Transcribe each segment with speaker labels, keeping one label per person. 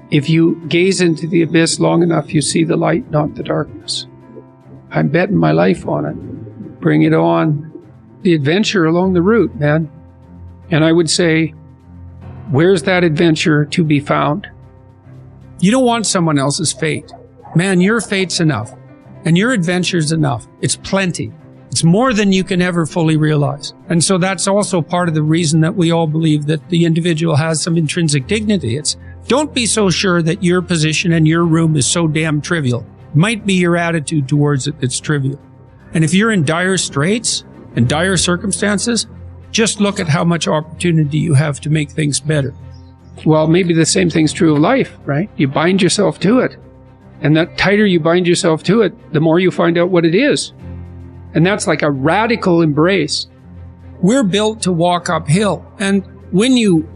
Speaker 1: If you gaze into the abyss long enough, you see the light, not the darkness. I'm betting my life on it. Bring it on. The adventure along the route, man. And I would say, where's that adventure to be found? You don't want someone else's fate. Man, your fate's enough. And your adventure's enough. It's plenty. It's more than you can ever fully realize. And so that's also part of the reason that we all believe that the individual has some intrinsic dignity. It's don't be so sure that your position and your room is so damn trivial. It might be your attitude towards it that's trivial. And if you're in dire straits and dire circumstances, just look at how much opportunity you have to make things better. Well, maybe the same thing's true of life, right? You bind yourself to it. And the tighter you bind yourself to it, the more you find out what it is. And that's like a radical embrace. We're built to walk uphill. And when you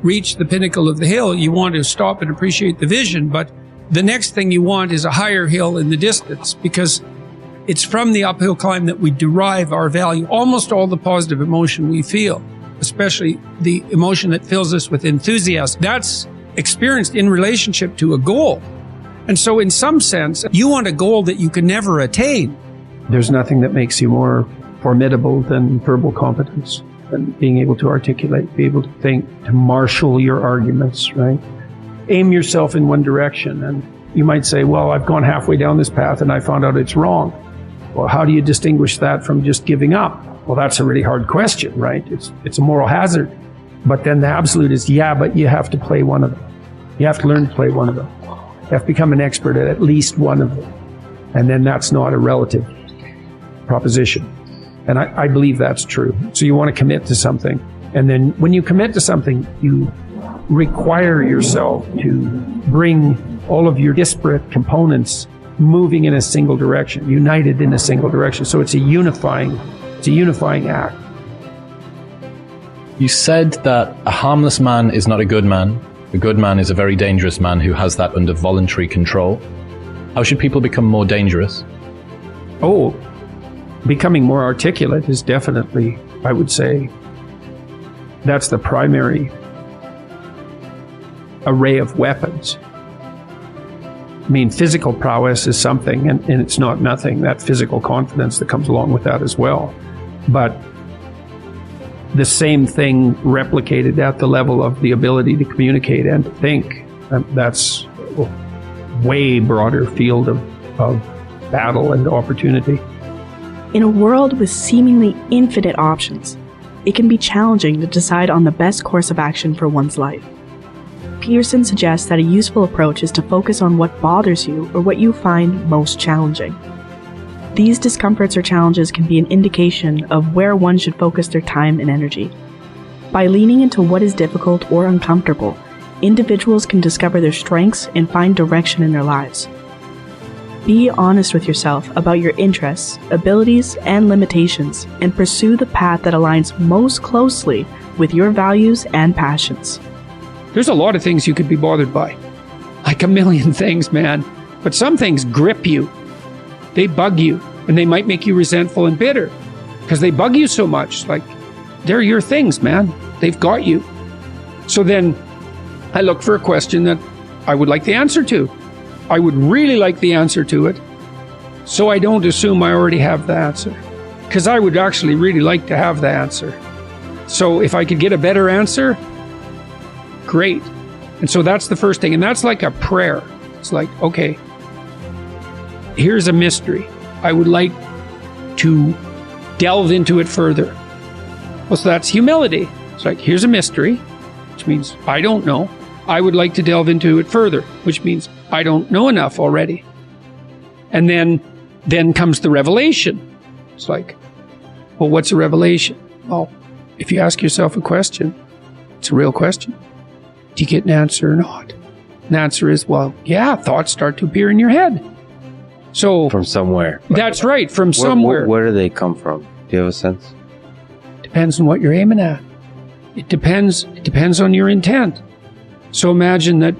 Speaker 1: reach the pinnacle of the hill, you want to stop and appreciate the vision. But the next thing you want is a higher hill in the distance, because it's from the uphill climb that we derive our value. Almost all the positive emotion we feel, especially the emotion that fills us with enthusiasm, that's experienced in relationship to a goal. And so in some sense, you want a goal that you can never attain. There's nothing that makes you more formidable than verbal competence and being able to articulate, be able to think, to marshal your arguments, right? Aim yourself in one direction. And you might say, well, I've gone halfway down this path and I found out it's wrong. Well, how do you distinguish that from just giving up? Well, that's a really hard question, right? It's a moral hazard. But then the absolute is, yeah, but you have to play one of them. You have to learn to play one of them. You have to become an expert at least one of them. And then that's not a relative proposition. And I believe that's true. So you want to commit to something. And then when you commit to something, you require yourself to bring all of your disparate components moving in a single direction, united in a single direction. So it's a unifying act.
Speaker 2: You said that a harmless man is not a good man. A good man is a very dangerous man who has that under voluntary control. How should people become more dangerous?
Speaker 1: Oh, becoming more articulate is definitely, I would say, that's the primary array of weapons. I mean, physical prowess is something, and it's not nothing, that physical confidence that comes along with that as well. But the same thing replicated at the level of the ability to communicate and to think, that's a way broader field of battle and opportunity.
Speaker 3: In a world with seemingly infinite options, it can be challenging to decide on the best course of action for one's life. Peterson suggests that a useful approach is to focus on what bothers you or what you find most challenging. These discomforts or challenges can be an indication of where one should focus their time and energy. By leaning into what is difficult or uncomfortable, individuals can discover their strengths and find direction in their lives. Be honest with yourself about your interests, abilities, and limitations, and pursue the path that aligns most closely with your values and passions.
Speaker 1: There's a lot of things you could be bothered by. Like a million things, man. But some things grip you. They bug you, and they might make you resentful and bitter because they bug you so much. Like, they're your things, man. They've got you. So then I look for a question that I would like the answer to. I would really like the answer to it, so I don't assume I already have the answer, because I would actually really like to have the answer. So if I could get a better answer, great. And so that's the first thing, and that's like a prayer. It's like, okay, here's a mystery. I would like to delve into it further. Well, so that's humility. It's like, here's a mystery, which means I don't know. I would like to delve into it further, which means I don't know enough already. And then comes the revelation. It's like, well, what's a revelation? Well, if you ask yourself a question, it's a real question. Do you get an answer or not? And the answer is, well, yeah, thoughts start to appear in your head. So
Speaker 4: from somewhere.
Speaker 1: That's right, from somewhere.
Speaker 4: Where do they come from? Do you have a sense?
Speaker 1: Depends on what you're aiming at. It depends on your intent. So imagine that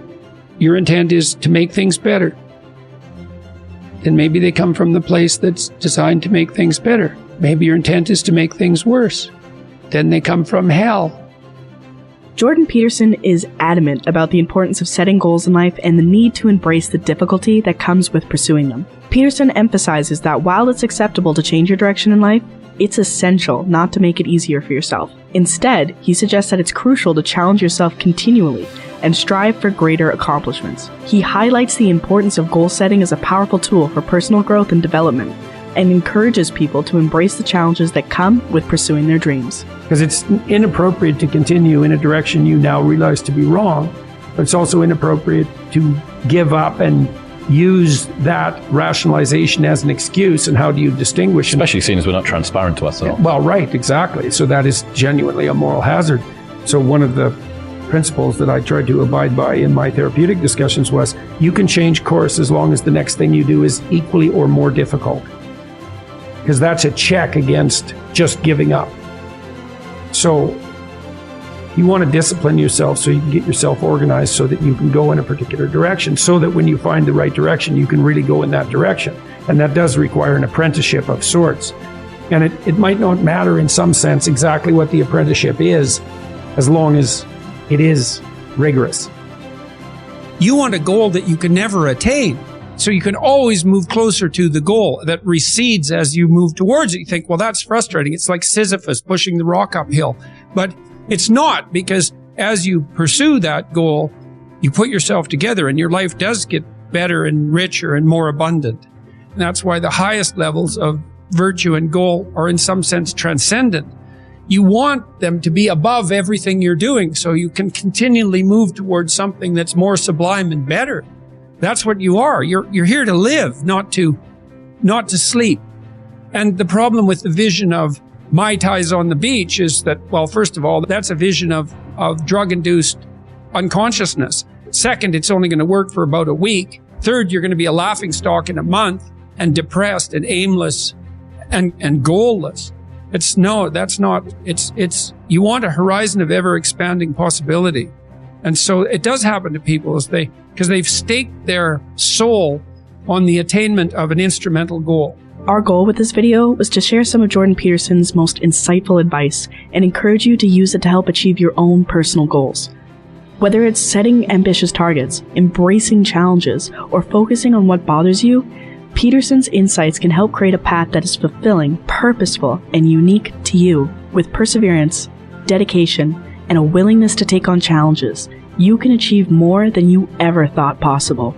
Speaker 1: your intent is to make things better. Then maybe they come from the place that's designed to make things better. Maybe your intent is to make things worse. Then they come from hell.
Speaker 3: Jordan Peterson is adamant about the importance of setting goals in life and the need to embrace the difficulty that comes with pursuing them. Peterson emphasizes that while it's acceptable to change your direction in life, it's essential not to make it easier for yourself. Instead, he suggests that it's crucial to challenge yourself continually and strive for greater accomplishments. He highlights the importance of goal setting as a powerful tool for personal growth and development, and encourages people to embrace the challenges that come with pursuing their dreams.
Speaker 1: Because it's inappropriate to continue in a direction you now realize to be wrong, but it's also inappropriate to give up and use that rationalization as an excuse. And how do you distinguish?
Speaker 2: Especially seeing as we're not transparent to ourselves.
Speaker 1: Well, right, exactly. So that is genuinely a moral hazard. So one of the principles that I tried to abide by in my therapeutic discussions was, you can change course as long as the next thing you do is equally or more difficult. Because that's a check against just giving up. So you want to discipline yourself so you can get yourself organized so that you can go in a particular direction, so that when you find the right direction, you can really go in that direction. And that does require an apprenticeship of sorts. And it might not matter in some sense exactly what the apprenticeship is, as long as it is rigorous. You want a goal that you can never attain. So you can always move closer to the goal that recedes as you move towards it. You think, well, that's frustrating. It's like Sisyphus pushing the rock uphill. But it's not, because as you pursue that goal, you put yourself together and your life does get better and richer and more abundant. And that's why the highest levels of virtue and goal are in some sense transcendent. You want them to be above everything you're doing so you can continually move towards something that's more sublime and better. That's what you are. You're here to live, not to sleep. And the problem with the vision of Mai Tais on the beach is that, well, first of all, that's a vision of drug-induced unconsciousness. Second, it's only going to work for about a week. Third, you're going to be a laughingstock in a month and depressed and aimless and goalless. You want a horizon of ever-expanding possibility. And so it does happen to people because they've staked their soul on the attainment of an instrumental goal.
Speaker 3: Our goal with this video was to share some of Jordan Peterson's most insightful advice and encourage you to use it to help achieve your own personal goals. Whether it's setting ambitious targets, embracing challenges, or focusing on what bothers you, Peterson's insights can help create a path that is fulfilling, purposeful, and unique to you. With perseverance, dedication, and a willingness to take on challenges, you can achieve more than you ever thought possible.